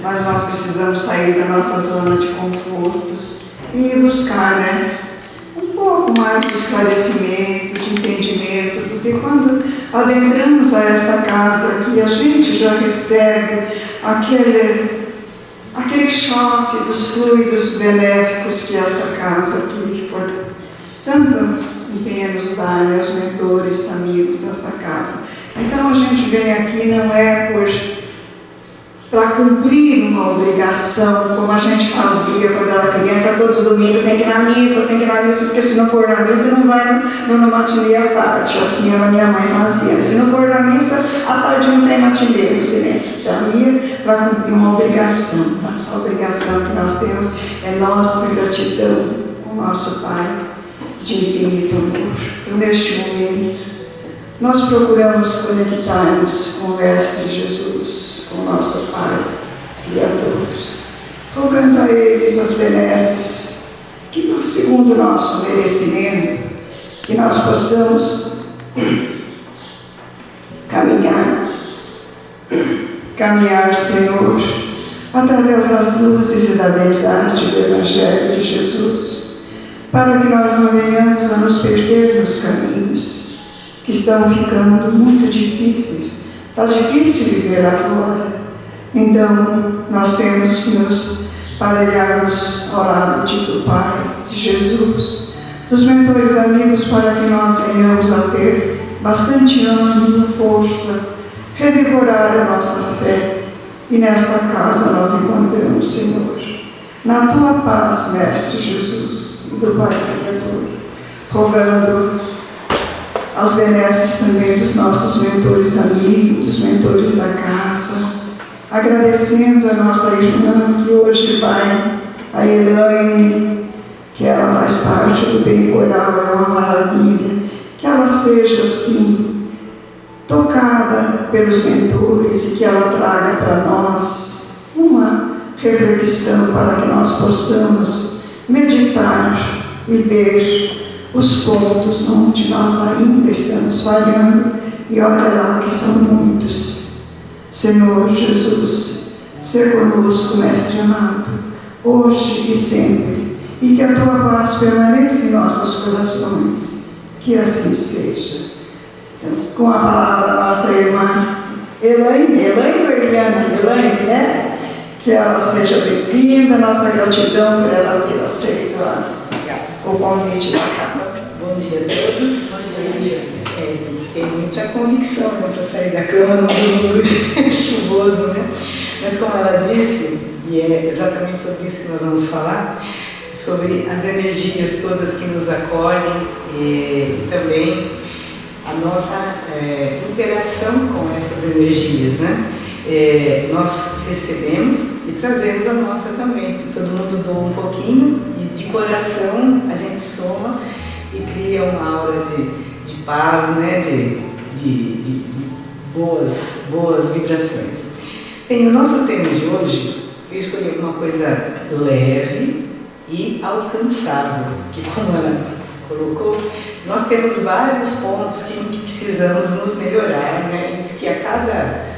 mas nós precisamos sair da nossa zona de conforto e buscar, né, um pouco mais de esclarecimento, de entendimento, porque quando adentramos a essa casa aqui, a gente já recebe aquele choque dos fluidos benéficos que essa casa aqui, que for tanto empenho nos dar, meus mentores, amigos dessa casa. Então a gente vem aqui não é para cumprir uma obrigação, como a gente fazia quando era criança, todo domingo tem que ir na missa, porque se não for na missa não vai no matinê à tarde. Assim a minha mãe fazia. Se não for na missa, à tarde não tem matinê, você lembra? Então ia para cumprir uma obrigação. Tá? A obrigação que nós temos é nossa gratidão com o nosso Pai de infinito amor. Então neste momento, nós procuramos conectar-nos com o Mestre Jesus, com o nosso Pai Criador, rogando a eles as benesses, que segundo o nosso merecimento, que nós possamos caminhar, Senhor, através das luzes e da verdade do Evangelho de Jesus, para que nós não venhamos a nos perder nos caminhos, que estão ficando muito difíceis. Está difícil viver lá fora. Então, nós temos que nos parelharmos ao lado do Pai, de Jesus, dos mentores amigos, para que nós venhamos a ter bastante ânimo, força, revigorar a nossa fé. E nesta casa nós encontramos, Senhor, na Tua paz, Mestre Jesus, do Pai Criador, rogando as benesses também dos nossos mentores amigos, dos mentores da casa, agradecendo a nossa irmã que hoje vai, a Elaine, que ela faz parte do bem coral, é uma maravilha, que ela seja assim, tocada pelos mentores e que ela traga para nós uma reflexão para que nós possamos meditar e ver os pontos onde nós ainda estamos falhando, e olha lá que são muitos. Senhor Jesus, ser conosco, Mestre amado, hoje e sempre, e que a Tua paz permaneça em nossos corações, que assim seja. Então, com a palavra da nossa irmã Elaine ou Eliana? Elaine, né? Que ela seja bem-vinda, nossa gratidão por ela ter aceito o convite da casa. Bom dia a todos. Bom dia. Tem muita convicção, né, para sair da cama no domingo chuvoso, né? Mas como ela disse, e é exatamente sobre isso que nós vamos falar, sobre as energias todas que nos acolhem e também a nossa interação com essas energias, né? Nós recebemos e trazemos a nossa também. Todo mundo doa um pouquinho e de coração a gente soma e cria uma aura de paz, né? de boas vibrações. Bem, no nosso tema de hoje, eu escolhi alguma coisa leve e alcançável, que como ela colocou, nós temos vários pontos que precisamos nos melhorar, né? E que a cada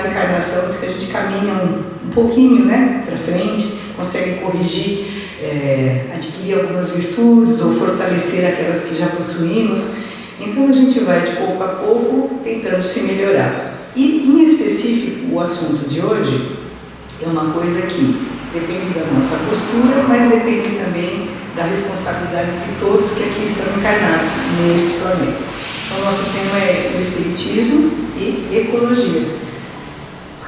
encarnação diz que a gente caminha um pouquinho, né, para frente, consegue corrigir, adquirir algumas virtudes ou fortalecer aquelas que já possuímos. Então a gente vai de pouco a pouco tentando se melhorar. E em específico o assunto de hoje é uma coisa que depende da nossa postura, mas depende também da responsabilidade de todos que aqui estão encarnados neste planeta. Então o nosso tema é o Espiritismo e Ecologia.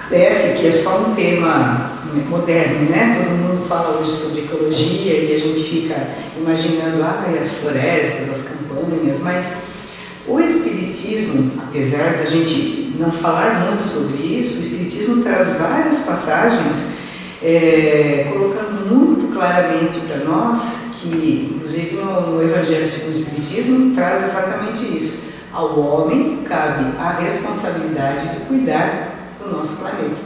Parece que é só um tema moderno, né? Todo mundo fala hoje sobre ecologia e a gente fica imaginando as florestas, as campanhas, mas o Espiritismo, apesar da gente não falar muito sobre isso, o Espiritismo traz várias passagens colocando muito claramente para nós que, inclusive no Evangelho segundo o Espiritismo, traz exatamente isso. Ao homem cabe a responsabilidade de cuidar do nosso planeta,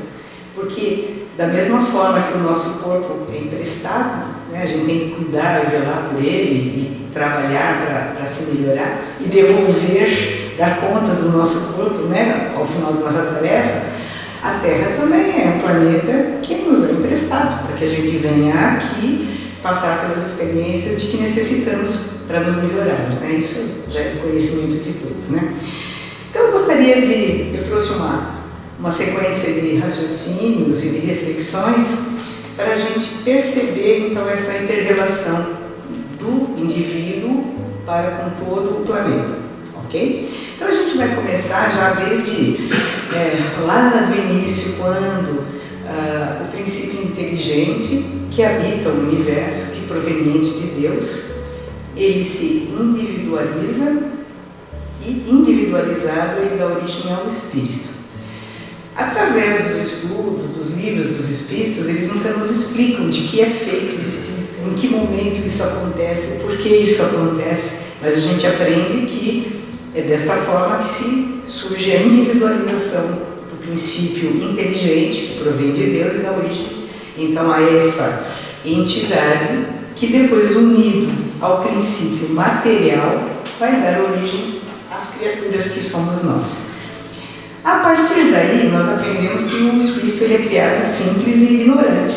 porque da mesma forma que o nosso corpo é emprestado, né, a gente tem que cuidar e velar por ele e trabalhar para se melhorar e devolver, dar contas do nosso corpo, né, ao final da nossa tarefa, A Terra também é um planeta que nos é emprestado para que a gente venha aqui passar pelas experiências de que necessitamos para nos melhorarmos, né? Isso já é conhecimento de todos, né? Então eu trouxe uma sequência de raciocínios e de reflexões para a gente perceber então essa inter-relação do indivíduo para com todo o planeta, ok? Então a gente vai começar já desde lá do início, quando o princípio inteligente que habita o universo, que proveniente de Deus, ele se individualiza e individualizado ele dá origem ao espírito. Através dos estudos, dos livros dos espíritos, eles nunca nos explicam de que é feito o espírito, em que momento isso acontece, por que isso acontece, mas a gente aprende que é desta forma que surge a individualização do princípio inteligente que provém de Deus e dá origem então a essa entidade que depois, unido ao princípio material, vai dar origem às criaturas que somos nós. A partir daí, nós aprendemos que o espírito ele é criado simples e ignorante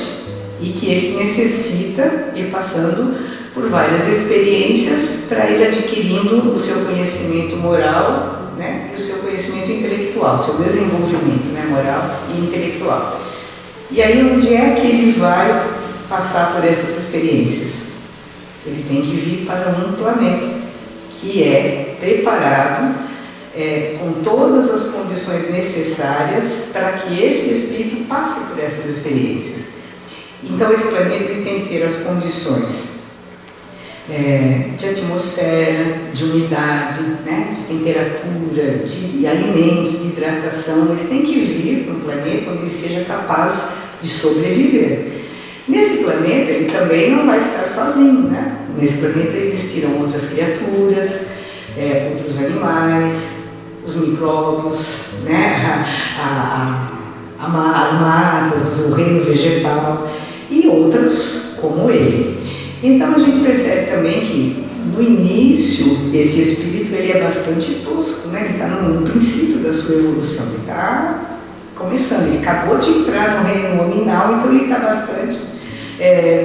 e que ele necessita ir passando por várias experiências para ir adquirindo o seu conhecimento moral, né, e o seu conhecimento intelectual, seu desenvolvimento, né, moral e intelectual. E aí, onde é que ele vai passar por essas experiências? Ele tem que vir para um planeta que é preparado com todas as condições necessárias para que esse espírito passe por essas experiências. Então, esse planeta ele tem que ter as condições de atmosfera, de umidade, né, de temperatura, de alimentos, de hidratação. Ele tem que vir para um planeta onde ele seja capaz de sobreviver. Nesse planeta, ele também não vai estar sozinho, né? Nesse planeta existirão outras criaturas, outros animais, os micróbios, né? As matas, o reino vegetal e outros como ele. Então a gente percebe também que no início esse espírito ele é bastante tosco, né? Ele está no princípio da sua evolução, ele está começando, ele acabou de entrar no reino nominal, então ele está bastante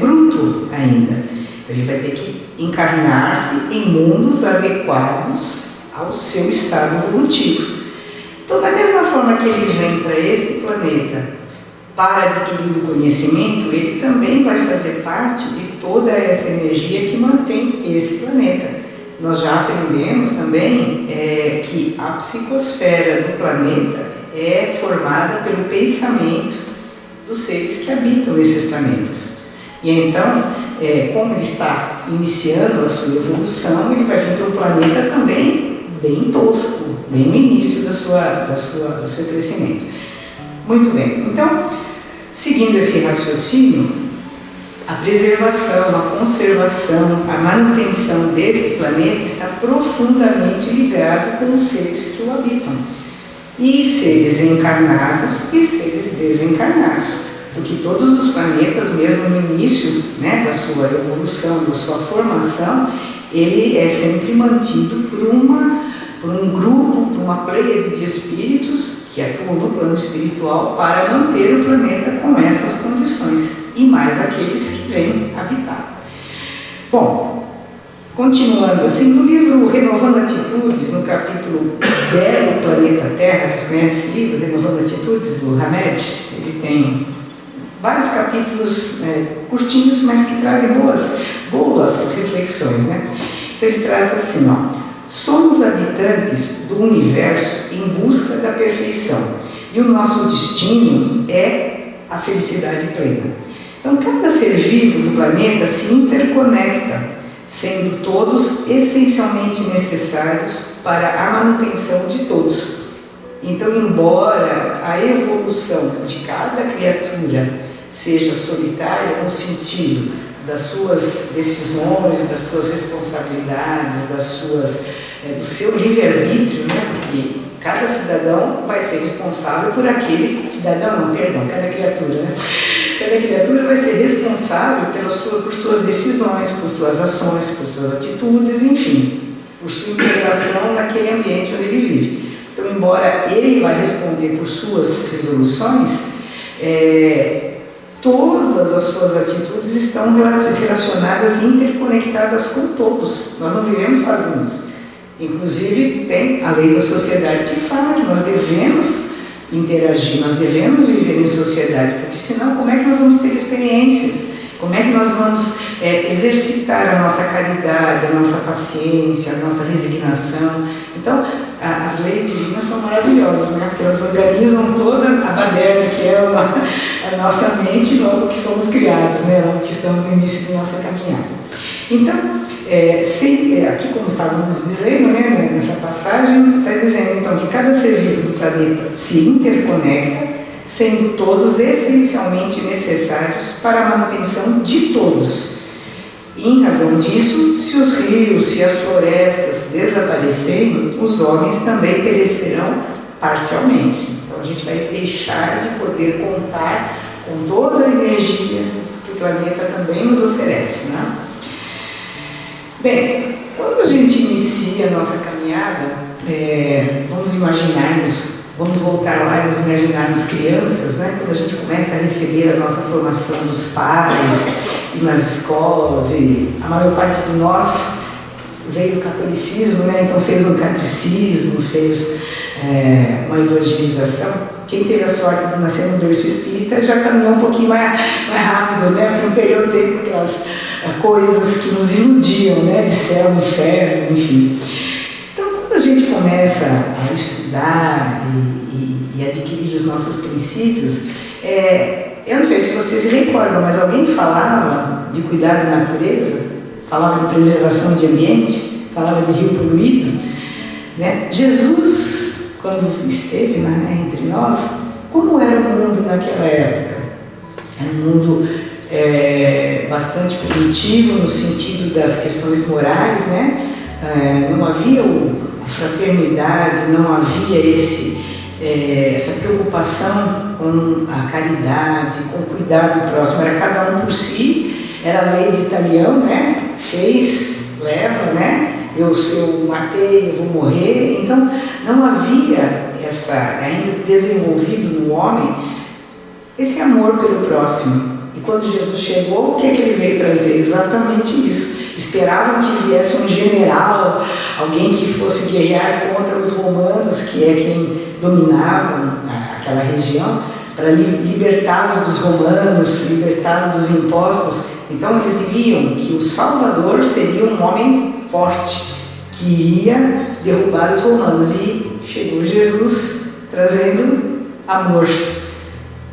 bruto ainda. Então ele vai ter que encarnar-se em mundos adequados ao seu estado evolutivo. Então, da mesma forma que ele vem para este planeta para adquirir o conhecimento, ele também vai fazer parte de toda essa energia que mantém esse planeta. Nós já aprendemos também que a psicosfera do planeta é formada pelo pensamento dos seres que habitam esses planetas. E então, como ele está iniciando a sua evolução, ele vai vir para um planeta também bem tosco, bem no início do seu crescimento. Muito bem, então, seguindo esse raciocínio, a preservação, a conservação, a manutenção deste planeta está profundamente ligado com os seres que o habitam. E seres encarnados e seres desencarnados. Porque todos os planetas, mesmo no início, né, da sua evolução, da sua formação, ele é sempre mantido por um grupo, por uma pleiade de espíritos que atuam no plano espiritual para manter o planeta com essas condições, e mais aqueles que vêm habitar. Bom, continuando assim, no livro Renovando Atitudes, no capítulo Belo Planeta Terra, vocês conhecem esse livro, Renovando Atitudes, do Hamed? Ele tem vários capítulos curtinhos, mas que trazem boas reflexões, né? Então ele traz assim, ó: somos habitantes do universo em busca da perfeição, e o nosso destino é a felicidade plena. Então cada ser vivo do planeta se interconecta, sendo todos essencialmente necessários para a manutenção de todos. Então, embora a evolução de cada criatura seja solitária no sentido das suas decisões, das suas responsabilidades, do seu livre-arbítrio, né? Porque cada cidadão vai ser responsável por cada criatura, né? Cada criatura vai ser responsável por suas decisões, por suas ações, por suas atitudes, enfim, por sua integração naquele ambiente onde ele vive. Então, embora ele vai responder por suas resoluções, todas as suas atitudes estão relacionadas e interconectadas com todos. Nós não vivemos sozinhos. Inclusive, tem a lei da sociedade que fala que nós devemos interagir, nós devemos viver em sociedade, porque senão como é que nós vamos ter experiências? Como é que nós vamos exercitar a nossa caridade, a nossa paciência, a nossa resignação? Então, as leis divinas são maravilhosas, né? Porque elas organizam toda a baderna que é a nossa mente logo que somos criados, né? Logo que estamos no início da nossa caminhada. Então, aqui como estávamos dizendo, né, nessa passagem, está dizendo então que cada ser vivo do planeta se interconecta, sendo todos essencialmente necessários para a manutenção de todos. E, em razão disso, se os rios, se as florestas desaparecerem, os homens também perecerão parcialmente. Então a gente vai deixar de poder contar com toda a energia que o planeta também nos oferece, né? Bem, quando a gente inicia a nossa caminhada, vamos voltar lá e nos imaginarmos crianças, né? Quando a gente começa a receber a nossa formação dos pais e nas escolas, e a maior parte de nós veio do catolicismo, né? Então fez um catecismo, fez uma evangelização. Quem teve a sorte de nascer no berço espírita já caminhou um pouquinho mais rápido, né? Porque não perdeu tempo com aquelas coisas que nos iludiam, né? De céu, inferno, enfim. Então, quando a gente começa a estudar e adquirir os nossos princípios, eu não sei se vocês se recordam, mas alguém falava de cuidar da natureza, falava de preservação de ambiente, falava de rio poluído, né? Jesus, quando esteve entre nós, como era o mundo naquela época? Era um mundo bastante primitivo no sentido das questões morais, né? Não havia a fraternidade, não havia essa preocupação com a caridade, com o cuidar do próximo. Era cada um por si, era a lei de Italião, né? Fez, leva, né? Eu matei, eu vou morrer. Então não havia ainda desenvolvido no homem esse amor pelo próximo. E quando Jesus chegou, o que ele veio trazer? Exatamente isso. Esperavam que viesse um general, alguém que fosse guerrear contra os romanos, que é quem dominava aquela região, para libertá-los dos romanos, libertá-los dos impostos. Então eles viam que o Salvador seria um homem forte, que iria derrubar os romanos. E chegou Jesus trazendo amor,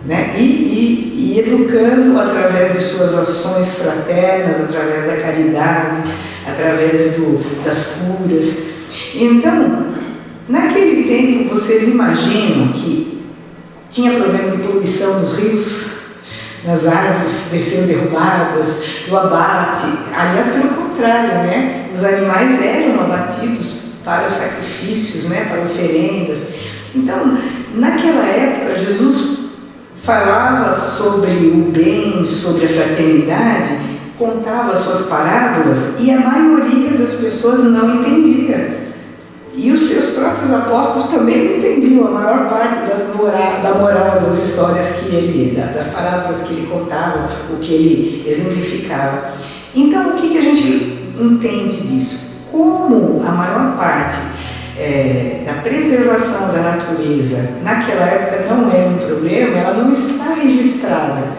né? E educando através de suas ações fraternas, através da caridade, através das curas. Então, naquele tempo, vocês imaginam que tinha problema de poluição nos rios, nas árvores que sendo derrubadas, do abate. Aliás, pelo contrário, né? Os animais eram abatidos para sacrifícios, né? Para oferendas. Então, naquela época, Jesus falava sobre o bem, sobre a fraternidade, contava suas parábolas e a maioria das pessoas não entendia. E os seus próprios apóstolos também não entendiam a maior parte da moral das histórias das parábolas que ele contava, o que ele exemplificava. Então, o que a gente entende disso? Como a maior parte da preservação da natureza naquela época não era um problema, ela não está registrada.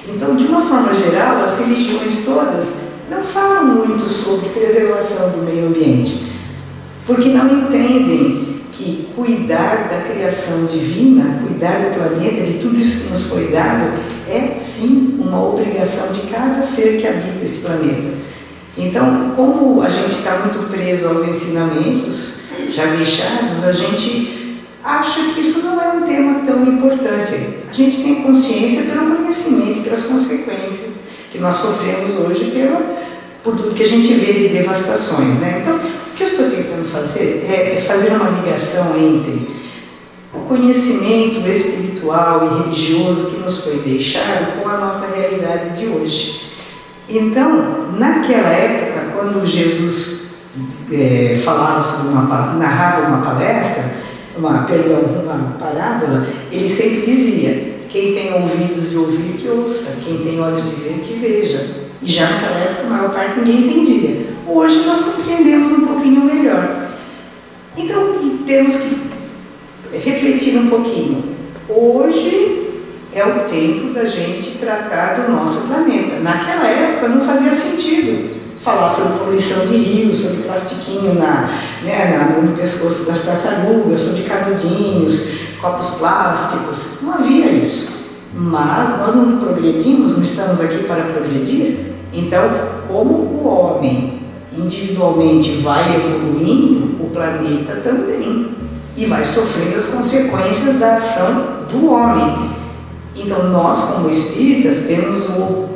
Então, de uma forma geral, as religiões todas não falam muito sobre preservação do meio ambiente, porque não entendem que cuidar da criação divina, cuidar do planeta, de tudo isso que nos foi dado, é sim uma obrigação de cada ser que habita esse planeta. Então, como a gente está muito preso aos ensinamentos já deixados, a gente acha que isso não é um tema tão importante. A gente tem consciência pelo conhecimento, pelas consequências que nós sofremos hoje por tudo que a gente vê de devastações, né? Então, o que eu estou tentando fazer é fazer uma ligação entre o conhecimento espiritual e religioso que nos foi deixado com a nossa realidade de hoje. Então, naquela época, quando Jesus narrava uma palestra, uma parábola, ele sempre dizia: quem tem ouvidos de ouvir, que ouça, quem tem olhos de ver, que veja. E já naquela época, a maior parte ninguém entendia. Hoje nós compreendemos um pouquinho melhor. Então, temos que refletir um pouquinho. Hoje é o tempo da gente tratar do nosso planeta. Naquela época não fazia sentido falar sobre poluição de rios, sobre plastiquinho no pescoço das tartarugas, sobre canudinhos, copos plásticos. Não havia isso. Mas nós não progredimos, não estamos aqui para progredir. Então, como o homem individualmente vai evoluindo, o planeta também. E vai sofrendo as consequências da ação do homem. Então, nós, como espíritas, temos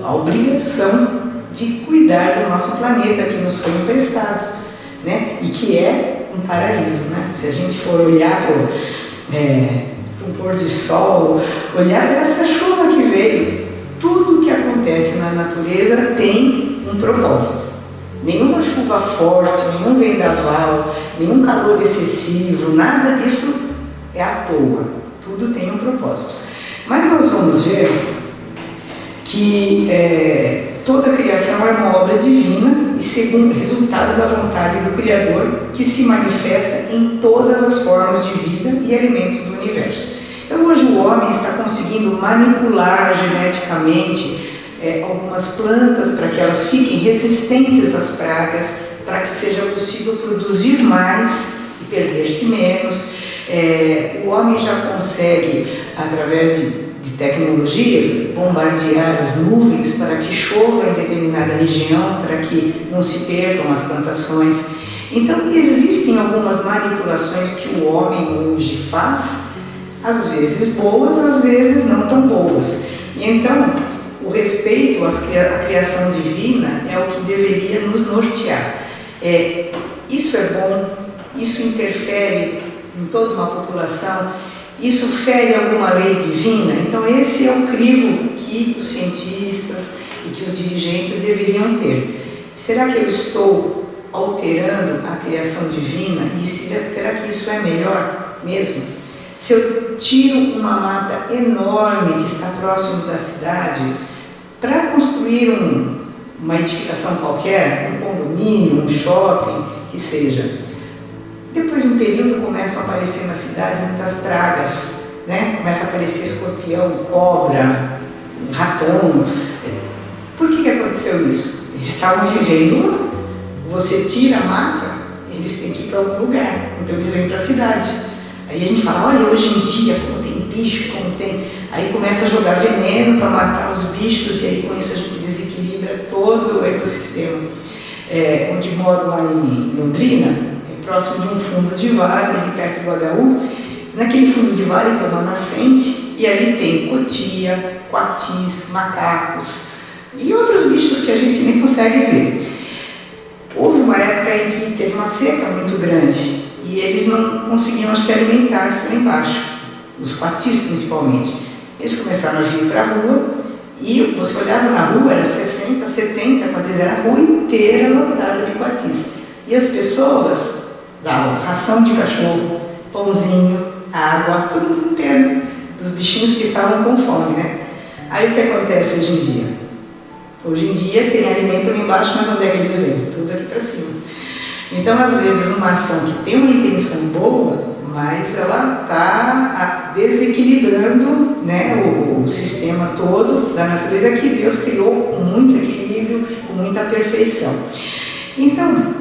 a obrigação de cuidar do nosso planeta que nos foi emprestado, né? E que é um paraíso, né? Se a gente for olhar para o pôr de sol, olhar para essa chuva que veio, tudo que acontece na natureza tem um propósito. Nenhuma chuva forte, nenhum vendaval, nenhum calor excessivo, nada disso é à toa. Tudo tem um propósito. Mas nós vamos ver que toda a criação é uma obra divina e segundo resultado da vontade do Criador, que se manifesta em todas as formas de vida e alimentos do universo. Então hoje o homem está conseguindo manipular geneticamente algumas plantas para que elas fiquem resistentes às pragas, para que seja possível produzir mais e perder-se menos. O homem já consegue, através de tecnologias, bombardear as nuvens para que chova em determinada região, para que não se percam as plantações. Então existem algumas manipulações que o homem hoje faz, às vezes boas, às vezes não tão boas. E então o respeito à criação divina é o que deveria nos nortear. Isso é bom, isso interfere em toda uma população, isso fere alguma lei divina. Então esse é o crivo que os cientistas e que os dirigentes deveriam ter. Será que eu estou alterando a criação divina? E será que isso é melhor mesmo? Se eu tiro uma mata enorme que está próximo da cidade para construir uma edificação qualquer, um condomínio, um shopping, que seja, depois de um período começam a aparecer na cidade muitas pragas, né? Começa a aparecer escorpião, cobra, ratão. Por que aconteceu isso? Eles estavam vivendo lá. Você tira a mata, eles têm que ir para algum lugar, então eles vêm para a cidade. Aí a gente fala, olha, hoje em dia, como tem bicho, como tem... Aí começa a jogar veneno para matar os bichos, e aí com isso a gente desequilibra todo o ecossistema. Onde moro lá em Londrina, próximo de um fundo de vale, ali perto do HU, naquele fundo de vale tem uma nascente, e ali tem cotia, coatis, macacos, e outros bichos que a gente nem consegue ver. Houve uma época em que teve uma seca muito grande, e eles não conseguiam, acho que, alimentar-se lá embaixo, os coatis principalmente. Eles começaram a vir para a rua, e você olhava na rua, era 60, 70, quando era a rua inteira lotada de coatis. E as pessoas davam ração de cachorro, pãozinho, água, tudo inteiro, dos bichinhos que estavam com fome, né? Aí o que acontece hoje em dia? Hoje em dia tem alimento lá embaixo, mas onde é que eles vêm? Tudo aqui para cima. Então, às vezes, uma ação que tem uma intenção boa, mas ela está desequilibrando, né, o sistema todo da natureza que Deus criou com muito equilíbrio, com muita perfeição. Então,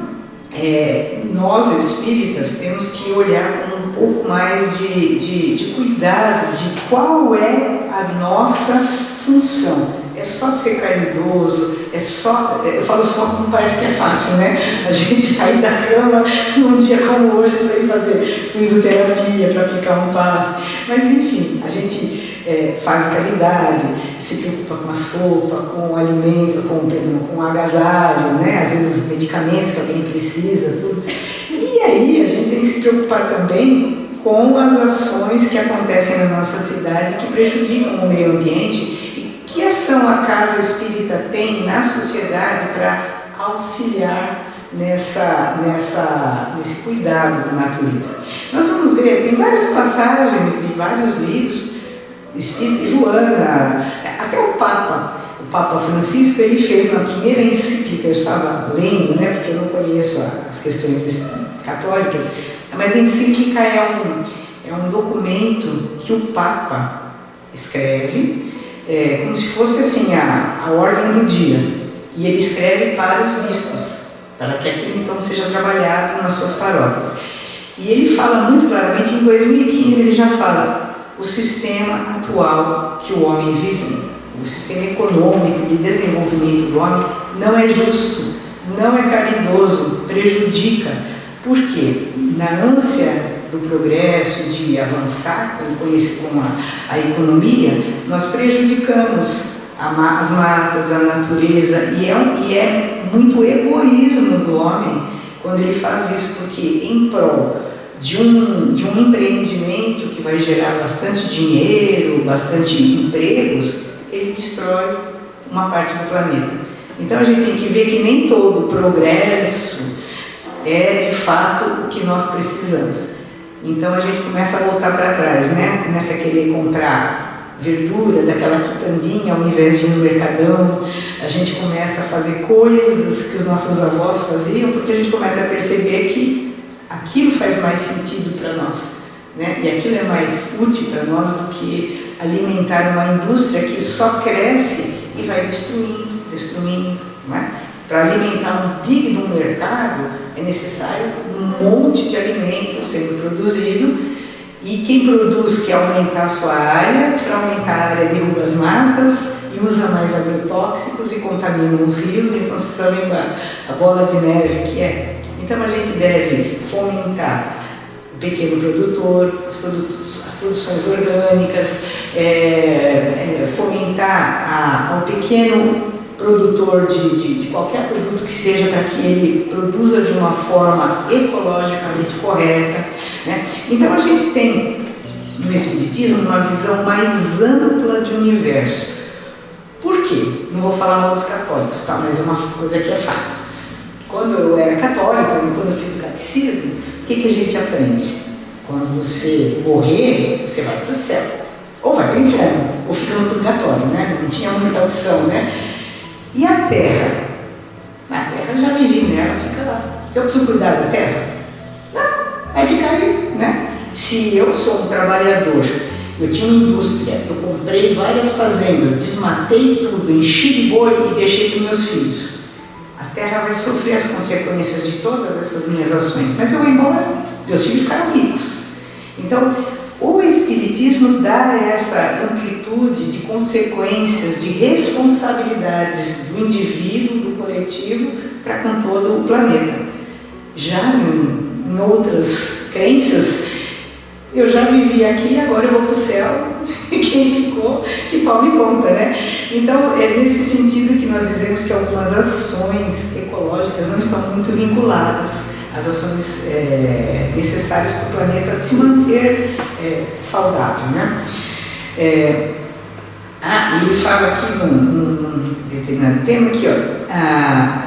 nós espíritas temos que olhar com um pouco mais de cuidado de qual é a nossa função. É só ser caridoso, eu falo só como parece que é fácil, né? A gente sair da cama num dia como hoje para ir fazer fisioterapia, para aplicar um passe. Mas enfim, a gente faz caridade, se preocupa com a sopa, com o alimento, com o agasalho, né? Às vezes medicamentos que alguém precisa, tudo. E aí a gente tem que se preocupar também com as ações que acontecem na nossa cidade que prejudicam o meio ambiente. Que ação a Casa Espírita tem na sociedade para auxiliar nesse cuidado da natureza. Nós vamos ver, tem várias passagens de vários livros, Espírito de Joana, até o Papa Francisco, ele fez uma primeira encíclica, eu estava lendo, né, porque eu não conheço as questões católicas, mas a encíclica é um documento que o Papa escreve, como se fosse assim a ordem do dia, e ele escreve para os bispos, para que aquilo então seja trabalhado nas suas paróquias. E ele fala muito claramente, em 2015 ele já fala o sistema atual que o homem vive, o sistema econômico de desenvolvimento do homem não é justo, não é caridoso, prejudica. Por quê? Na ânsia do progresso, de avançar com a economia, nós prejudicamos as matas, a natureza, e é muito egoísmo do homem quando ele faz isso, porque em prol de um empreendimento que vai gerar bastante dinheiro, bastante empregos, ele destrói uma parte do planeta. Então a gente tem que ver que nem todo progresso é de fato o que nós precisamos. Então a gente começa a voltar para trás, né? Começa a querer comprar verdura daquela quitandinha ao invés de ir no mercadão. A gente começa a fazer coisas que os nossos avós faziam, porque a gente começa a perceber que aquilo faz mais sentido para nós, né? E aquilo é mais útil para nós do que alimentar uma indústria que só cresce e vai destruindo, né? Para alimentar um big de um mercado é necessário um monte de alimento sendo produzido, e quem produz quer aumentar a sua área, para aumentar a área derruba as matas e usa mais agrotóxicos e contamina os rios, então vocês sabem a bola de neve que é. Então a gente deve fomentar o pequeno produtor, as produções orgânicas, fomentar ao pequeno produtor de qualquer produto que seja, para que ele produza de uma forma ecologicamente correta, né? Então a gente tem no Espiritismo uma visão mais ampla de universo. Por quê? Não vou falar mal dos católicos, tá? Mas é uma coisa que é fato. Quando eu era católica, quando eu fiz o catecismo, o que a gente aprende? Quando você morrer, você vai para o céu, ou vai para o inferno, ou fica no purgatório, né? Não tinha muita opção, né? E a Terra? A Terra eu já vivi nela, fica lá. Eu preciso cuidar da Terra? Não, vai ficar aí, né? Se eu sou um trabalhador, eu tinha uma indústria, eu comprei várias fazendas, desmatei tudo, enchi de boi e deixei para meus filhos. A Terra vai sofrer as consequências de todas essas minhas ações, mas eu vou embora, meus filhos ficaram ricos. Então, o Espiritismo dá essa amplitude de consequências, de responsabilidades do indivíduo, do coletivo, para com todo o planeta. Já em outras crenças, eu já vivi aqui, agora eu vou para o céu, e quem ficou, que tome conta, né? Então, é nesse sentido que nós dizemos que algumas ações ecológicas não estão muito vinculadas às ações necessárias para o planeta se manter saudável, né? Ele fala aqui num determinado tema aqui, ó,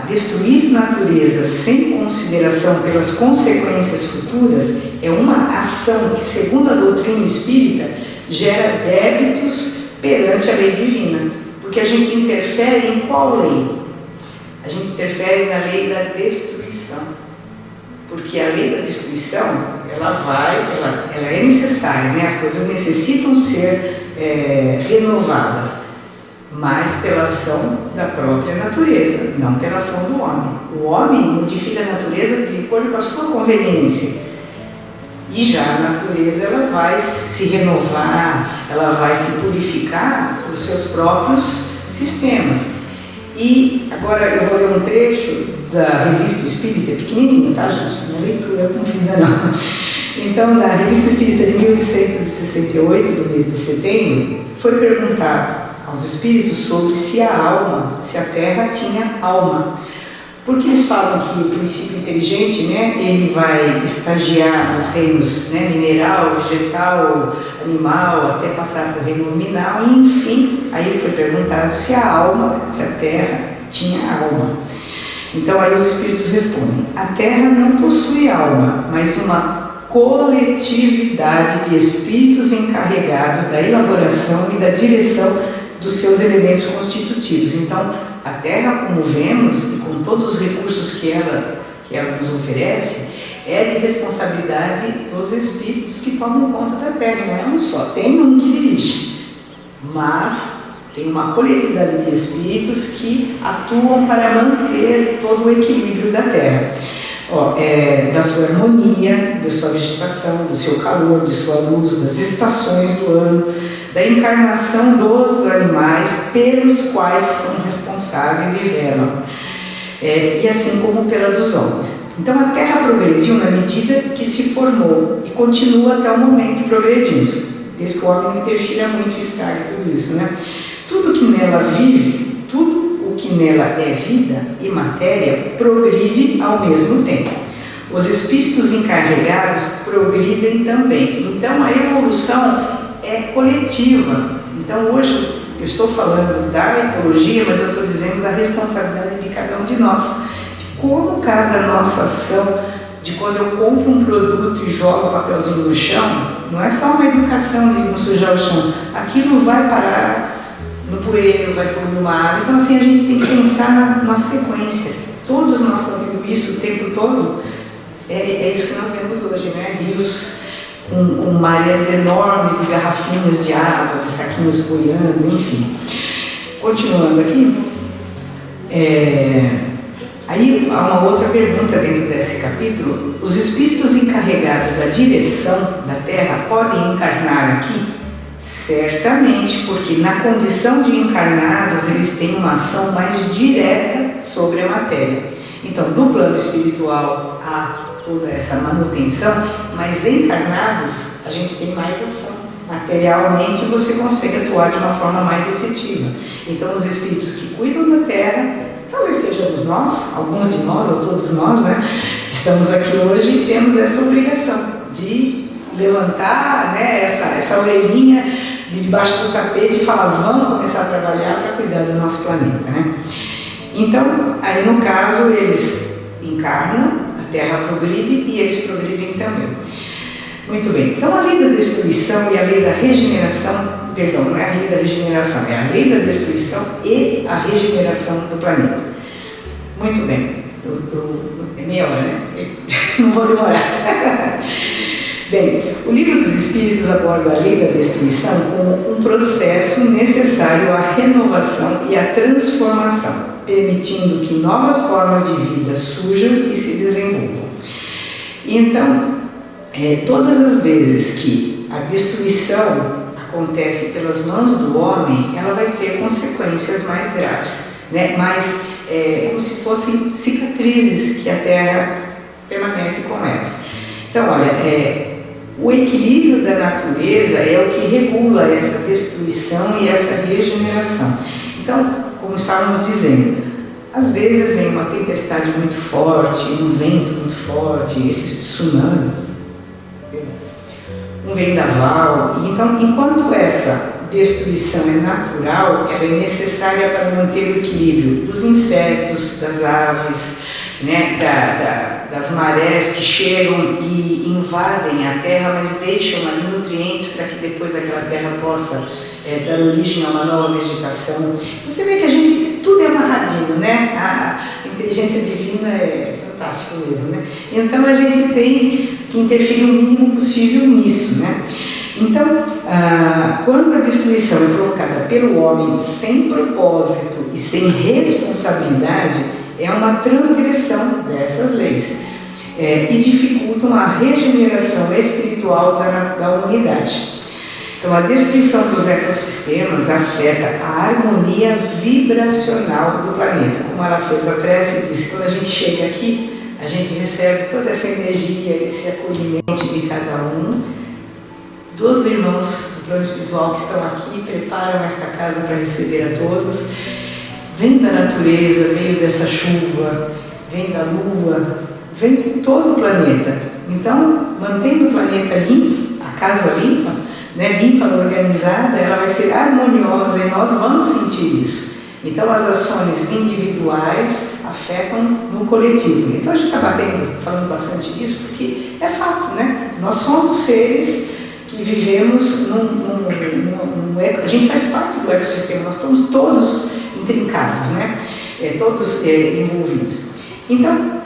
destruir natureza sem consideração pelas consequências futuras é uma ação que, segundo a doutrina espírita, gera débitos perante a lei divina, porque a gente interfere em qual lei? A gente interfere na lei da destruição. Porque a lei da destruição, ela é necessária, né? As coisas necessitam ser renovadas, mas pela ação da própria natureza, não pela ação do homem. O homem modifica a natureza de acordo com a sua conveniência. E já a natureza, ela vai se renovar, ela vai se purificar por seus próprios sistemas. E agora eu vou ler um trecho da Revista Espírita, pequenininho, tá, gente? Não é leitura comprida, não. Então, na Revista Espírita de 1868, do mês de setembro, foi perguntado aos espíritos sobre se a alma, se a Terra tinha alma. Porque eles falam que o princípio inteligente, né, ele vai estagiar nos reinos, né, mineral, vegetal, animal, até passar para o reino nominal, e enfim, aí foi perguntado se a alma, se a Terra tinha alma. Então aí os espíritos respondem: a Terra não possui alma, mas uma coletividade de espíritos encarregados da elaboração e da direção dos seus elementos constitutivos. Então, a Terra, como vemos, e com todos os recursos que ela nos oferece, é de responsabilidade dos espíritos que tomam conta da Terra. Não é um só, tem um que dirige, mas tem uma coletividade de espíritos que atuam para manter todo o equilíbrio da Terra. Da sua harmonia, da sua vegetação, do seu calor, de sua luz, das estações do ano, da encarnação dos animais pelos quais são responsáveis e velam, e assim como pela dos homens. Então a Terra progrediu na medida que se formou e continua até o momento progredindo, desde que o homem não interfira muito e estrague tudo isso, né? Tudo que nela vive, tudo o que nela é vida e matéria, progride ao mesmo tempo. Os espíritos encarregados progridem também. Então a evolução é coletiva. Então hoje eu estou falando da ecologia, mas eu estou dizendo da responsabilidade de cada um de nós, de como cada nossa ação, de quando eu compro um produto e jogo o papelzinho no chão, não é só uma educação de não sujar o chão, aquilo vai parar no poeiro, vai pôr no mar. Então assim, a gente tem que pensar na sequência. Todos nós fazendo isso o tempo todo, é isso que nós vemos hoje, né? Rios com marés enormes de garrafinhas de água, de saquinhos boiando, enfim. Continuando aqui, aí há uma outra pergunta dentro desse capítulo. Os espíritos encarregados da direção da Terra podem encarnar aqui? Certamente, porque na condição de encarnados eles têm uma ação mais direta sobre a matéria. Então, do plano espiritual há toda essa manutenção, mas encarnados a gente tem mais ação. Materialmente você consegue atuar de uma forma mais efetiva. Então, os espíritos que cuidam da Terra, talvez sejamos nós, alguns de nós ou todos nós, né, que estamos aqui hoje, temos essa obrigação de levantar, né, essa orelhinha de debaixo do tapete e falar: vamos começar a trabalhar para cuidar do nosso planeta, né? Então, aí no caso, eles encarnam, a Terra progride e eles progridem também. Muito bem, então a lei da destruição e a lei da regeneração, perdão, não é a lei da regeneração, é a lei da destruição e a regeneração do planeta. Muito bem, é meia hora, né? Não vou demorar. Bem, o Livro dos Espíritos aborda a lei da destruição como um processo necessário à renovação e à transformação, permitindo que novas formas de vida surjam e se desenvolvam. Então, todas as vezes que a destruição acontece pelas mãos do homem, ela vai ter consequências mais graves, né? Como se fossem cicatrizes que a Terra permanece com elas. Então, olha, o equilíbrio da natureza é o que regula essa destruição e essa regeneração. Então, como estávamos dizendo, às vezes vem uma tempestade muito forte, um vento muito forte, esses tsunamis, um vendaval. Então, enquanto essa destruição é natural, ela é necessária para manter o equilíbrio dos insetos, das aves, né, das marés que chegam e invadem a terra, mas deixam ali nutrientes para que depois aquela terra possa dar origem a uma nova vegetação. Você vê que a gente, tudo é amarradinho, né? A inteligência divina é fantástico mesmo, né? Então a gente tem que interferir o mínimo possível nisso, né? Então, quando a destruição é provocada pelo homem sem propósito e sem responsabilidade, é uma transgressão dessas leis e dificultam a regeneração espiritual da humanidade. Então, a destruição dos ecossistemas afeta a harmonia vibracional do planeta. Como ela fez a prece e disse, quando a gente chega aqui, a gente recebe toda essa energia, esse acolhimento de cada um, dos irmãos do plano espiritual que estão aqui, preparam esta casa para receber a todos. Vem da natureza, veio dessa chuva, vem da lua, vem de todo o planeta. Então, mantendo o planeta limpo, a casa limpa, né, limpa, organizada, ela vai ser harmoniosa e nós vamos sentir isso. Então, as ações individuais, a afetam no coletivo. Então a gente está falando bastante disso, porque é fato, né? Nós somos seres que vivemos a gente faz parte do ecossistema, nós estamos todos intrincados, né? Todos envolvidos. Então,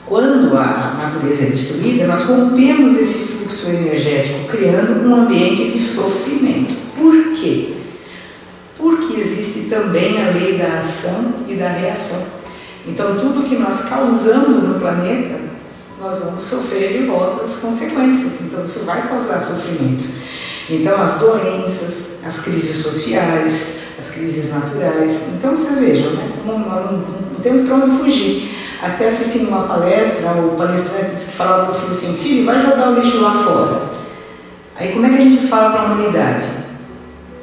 quando a natureza é destruída, nós rompemos esse fluxo energético, criando um ambiente de sofrimento. Por quê? Porque existe também a lei da ação e da reação. Então, tudo que nós causamos no planeta, nós vamos sofrer de volta as consequências. Então, isso vai causar sofrimento. Então, as doenças, as crises sociais, as crises naturais. Então, vocês vejam, né? Como nós não temos para onde fugir. Até assistindo uma palestra, o palestrante disse que falava para o filho assim: filho, vai jogar o lixo lá fora. Aí, como é que a gente fala para a humanidade?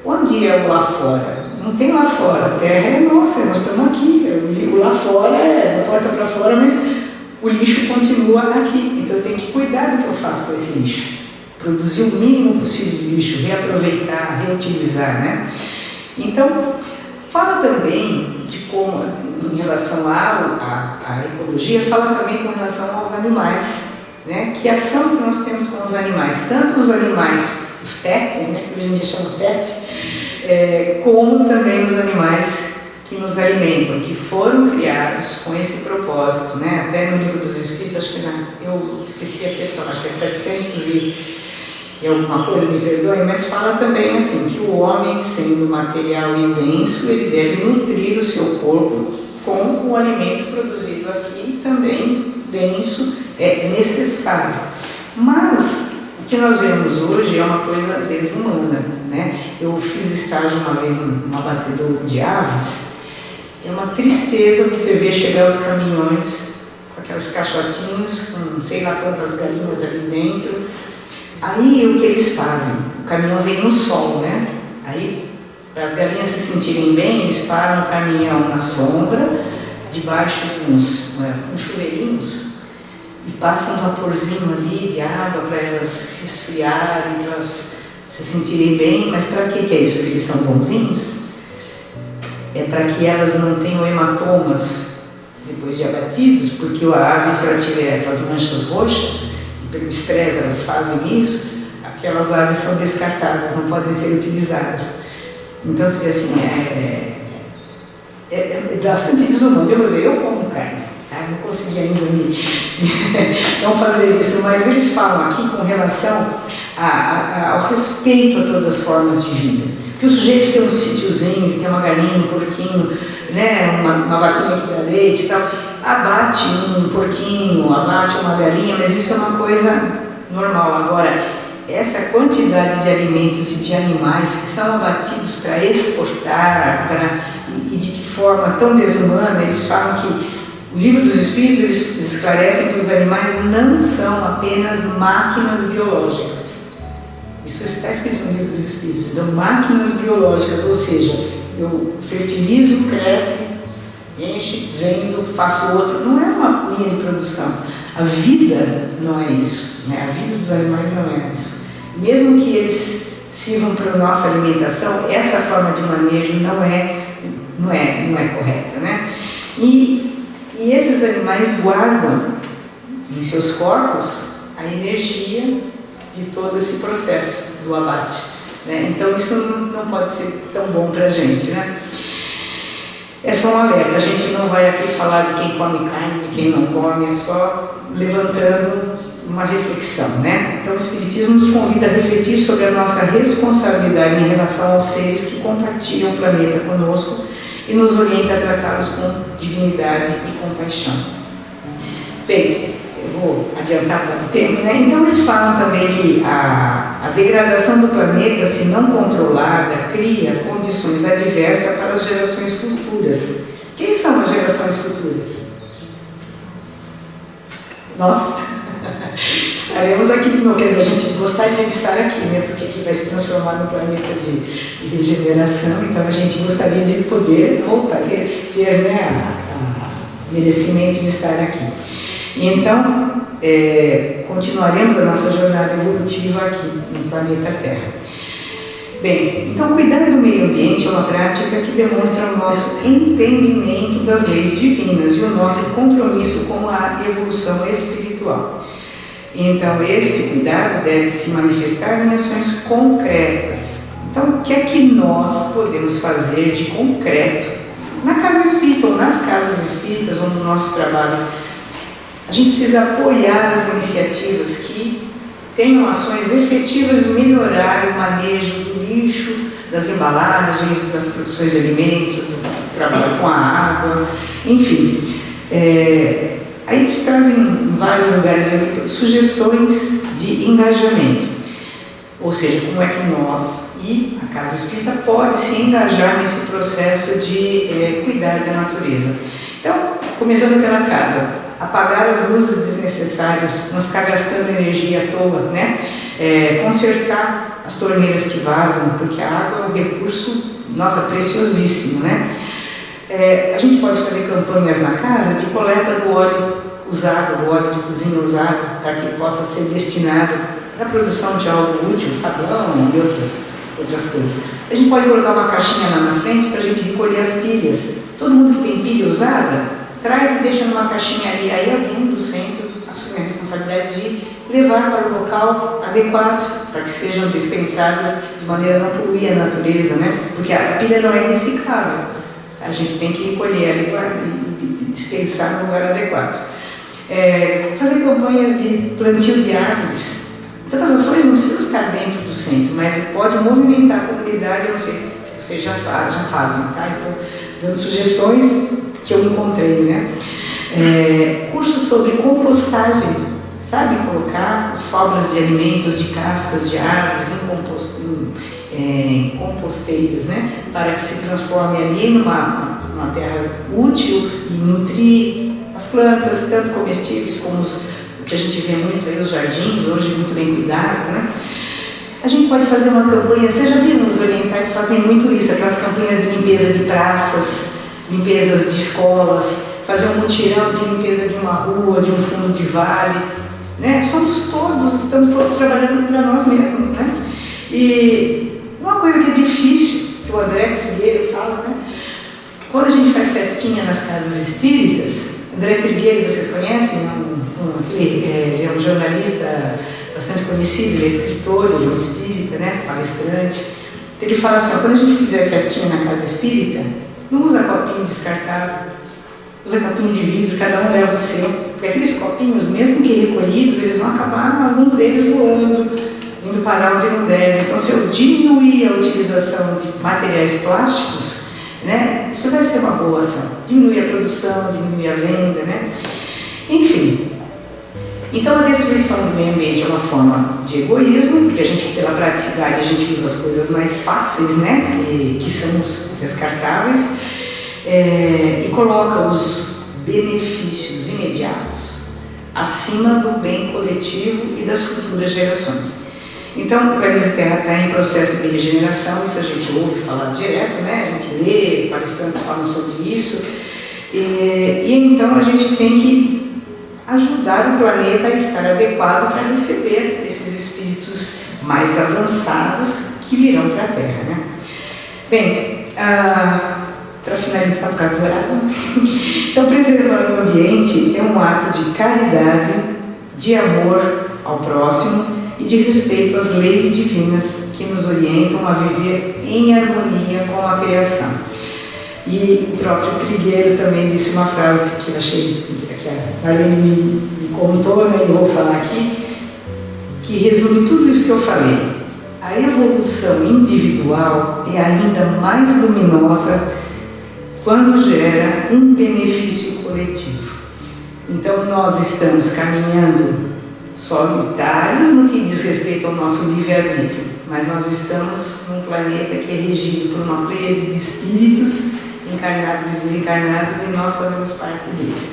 Onde é o lá fora? Não tem lá fora, a terra é nossa, nós estamos aqui. O lá fora é da porta para fora, mas o lixo continua aqui. Então eu tenho que cuidar do que eu faço com esse lixo. Produzir o mínimo possível de lixo, reaproveitar, reutilizar, né? Então, fala também de como, em relação à ecologia, fala também com relação aos animais, né? Que ação que nós temos com os animais, tanto os animais, os pets, né? Que hoje em dia chama pet, como também os animais que nos alimentam, que foram criados com esse propósito, né? Até no Livro dos Espíritos, acho que eu esqueci a questão, acho que é 700 e alguma coisa, me perdoe, mas fala também assim, que o homem, sendo material e denso, ele deve nutrir o seu corpo com o alimento produzido aqui, também denso, é necessário. Mas o que nós vemos hoje é uma coisa desumana, né? Eu fiz estágio uma vez num abatedouro de aves. É uma tristeza você ver chegar os caminhões com aqueles caixotinhos, com sei lá quantas galinhas ali dentro. Aí o que eles fazem? O caminhão vem no sol, né? Aí, para as galinhas se sentirem bem, eles param o caminhão na sombra, debaixo de uns chuveirinhos, e passam um vaporzinho ali de água para elas resfriarem, para elas se sentirem bem. Mas para que é isso? Porque eles são bonzinhos? É para que elas não tenham hematomas depois de abatidos, porque a ave, se ela tiver aquelas manchas roxas, pelo estresse elas fazem isso, aquelas aves são descartadas, não podem ser utilizadas. Então, assim, é bastante desumano. Eu como carne, não consegui ainda não fazer isso, mas eles falam aqui com relação ao respeito a todas as formas de vida. Que o sujeito tem um sítiozinho, tem uma galinha, um porquinho, né, uma vaquinha que dá leite e tal, abate um porquinho, abate uma galinha, mas isso é uma coisa normal. Agora, essa quantidade de alimentos e de animais que são abatidos para exportar, e de que forma tão desumana, eles falam que o Livro dos Espíritos, eles esclarecem que os animais não são apenas máquinas biológicas. Isso está escrito no Livro dos Espíritos. Então, máquinas biológicas, ou seja, eu fertilizo, cresce, enche, vendo, faço outro. Não é uma linha de produção. A vida não é isso, né? A vida dos animais não é isso. Mesmo que eles sirvam para a nossa alimentação, essa forma de manejo não é correta, né? E esses animais guardam em seus corpos a energia de todo esse processo do abate, né? Então isso não pode ser tão bom para a gente, né? É só um alerta, a gente não vai aqui falar de quem come carne, de quem não come, é só levantando uma reflexão, né? Então o Espiritismo nos convida a refletir sobre a nossa responsabilidade em relação aos seres que compartilham o planeta conosco e nos orienta a tratá-los com dignidade e compaixão. Bem, eu vou adiantar para o tempo, né? Então eles falam também que a degradação do planeta, se não controlada, cria condições adversas para as gerações futuras. Quem são as gerações futuras? Nós estaremos aqui de novo, quer dizer, a gente gostaria de estar aqui, né? Porque aqui vai se transformar no planeta de regeneração, então a gente gostaria de poder voltar, ter né, merecimento de estar aqui. Então, continuaremos a nossa jornada evolutiva aqui no planeta Terra. Bem, então cuidar do meio ambiente é uma prática que demonstra o nosso entendimento das leis divinas e o nosso compromisso com a evolução espiritual. Então, este cuidado deve se manifestar em ações concretas. Então, o que é que nós podemos fazer de concreto na casa espírita ou nas casas espíritas ou no nosso trabalho? A gente precisa apoiar as iniciativas que tenham ações efetivas de melhorar o manejo do lixo, das embalagens, das produções de alimentos, do trabalho com a água, enfim. Aí eles trazem em vários lugares sugestões de engajamento, ou seja, como é que nós e a Casa Espírita pode se engajar nesse processo de cuidar da natureza. Então, começando pela casa, apagar as luzes desnecessárias, não ficar gastando energia à toa, né? Consertar as torneiras que vazam, porque a água é um recurso, nossa, preciosíssimo, né? A gente pode fazer campanhas na casa de coleta do óleo usado, do óleo de cozinha usado, para que ele possa ser destinado para a produção de algo útil, sabão e outras coisas. A gente pode colocar uma caixinha lá na frente para a gente recolher as pilhas. Todo mundo que tem pilha usada, traz e deixa numa caixinha ali. Aí alguém do centro assume a responsabilidade de levar para o local adequado, para que sejam dispensadas de maneira a não poluir a natureza, né? Porque a pilha não é reciclável. A gente tem que recolher ela e dispensar no lugar adequado. Fazer campanhas de plantio de árvores. Tantas ações não precisam estar dentro do centro, mas pode movimentar a comunidade, eu não sei se vocês já fazem, tá? Então, dando sugestões que eu encontrei, né? Cursos sobre compostagem, sabe? Colocar sobras de alimentos, de cascas de árvores em composteiras, né? Para que se transforme ali numa terra útil e nutrir as plantas, tanto comestíveis como o que a gente vê muito aí, os jardins, hoje muito bem cuidados, né? A gente pode fazer uma campanha, vocês já viram, os orientais fazem muito isso, aquelas campanhas de limpeza de praças, limpezas de escolas, fazer um mutirão de limpeza de uma rua, de um fundo de vale, né? Estamos todos trabalhando para nós mesmos, né? E uma coisa que é difícil, que o André Trigueiro fala, né? Quando a gente faz festinha nas casas espíritas, André Trigueiro, vocês conhecem? Ele é um jornalista bastante conhecido, ele é escritor, ele é um espírita, né? Palestrante. Então ele fala assim, ó, quando a gente fizer festinha na casa espírita, não usa copinho descartável, usa copinho de vidro, cada um leva o seu. Porque aqueles copinhos, mesmo que recolhidos, eles vão acabar, alguns deles voando, indo parar onde não deve. Então, se eu diminuir a utilização de materiais plásticos, né, isso vai ser uma boa ação. Diminuir a produção, diminuir a venda, né? Enfim. Então, a destruição do meio ambiente é uma forma de egoísmo, porque a gente, pela praticidade, a gente usa as coisas mais fáceis, né, que são os descartáveis, e coloca os benefícios imediatos acima do bem coletivo e das futuras gerações. Então, o planeta Terra está em processo de regeneração, isso a gente ouve falar direto, né? A gente lê, palestrantes falam sobre isso, e então a gente tem que ajudar o planeta a estar adequado para receber esses espíritos mais avançados que virão para a Terra, né? Bem, para finalizar por causa do horário, então preservar o ambiente é um ato de caridade, de amor ao próximo e de respeito às leis divinas que nos orientam a viver em harmonia com a criação. E o próprio Trigueiro também disse uma frase que eu achei, que a Marlene me contou, né, eu vou falar aqui, que resume tudo isso que eu falei. A evolução individual é ainda mais luminosa quando gera um benefício coletivo. Então, nós estamos caminhando solitários no que diz respeito ao nosso livre-arbítrio, mas nós estamos num planeta que é regido por uma pleiade de espíritos encarnados e desencarnados, e nós fazemos parte deles.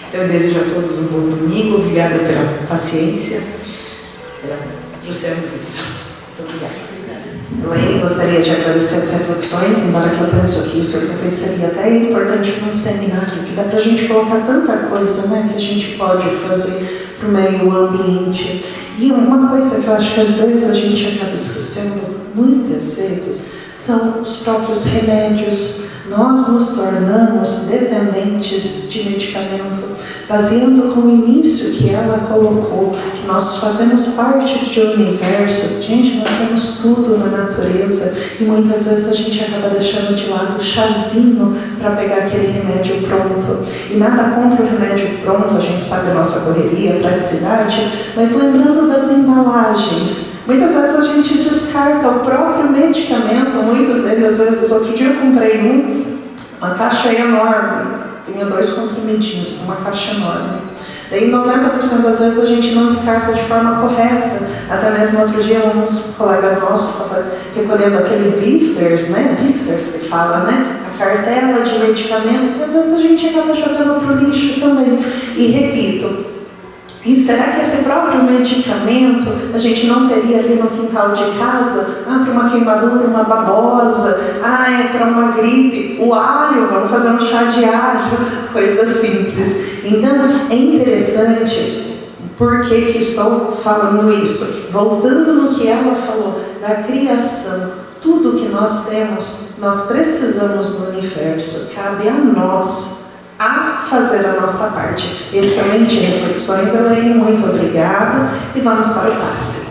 Então, eu desejo a todos um bom domingo, obrigada pela paciência, trouxemos isso. Muito obrigada. Eu gostaria de agradecer as reflexões, embora que eu penso que o seu talvez seria até importante para um seminário, que dá para a gente colocar tanta coisa, né, que a gente pode fazer para o meio ambiente. E uma coisa que eu acho que às vezes a gente acaba esquecendo, muitas vezes, são os próprios remédios. Nós nos tornamos dependentes de medicamento, baseando com o início que ela colocou, que nós fazemos parte de um universo. Gente, nós temos tudo na natureza e muitas vezes a gente acaba deixando de lado o chazinho para pegar aquele remédio pronto. E nada contra o remédio pronto, a gente sabe a nossa correria, a praticidade, mas lembrando das embalagens. Muitas vezes a gente descarta o próprio medicamento, muitos deles, às vezes, outro dia eu comprei uma caixa enorme, tinha 2 comprimidinhos, uma caixa enorme. Daí 90% das vezes a gente não descarta de forma correta. Até mesmo outro dia um colega nosso estava recolhendo aquele blisters, né? Blisters que fala, né? A cartela de medicamento, que às vezes a gente acaba jogando para o lixo também. E repito, e será que esse próprio medicamento a gente não teria ali no quintal de casa? Para uma queimadura, uma babosa, é para uma gripe, o alho, vamos fazer um chá de alho, coisa simples. Então, é interessante, por que estou falando isso? Voltando no que ela falou, da criação, tudo que nós temos, nós precisamos no universo, cabe a nós a fazer a nossa parte. Excelente reflexões, Elaine, muito obrigada, e vamos para o passe.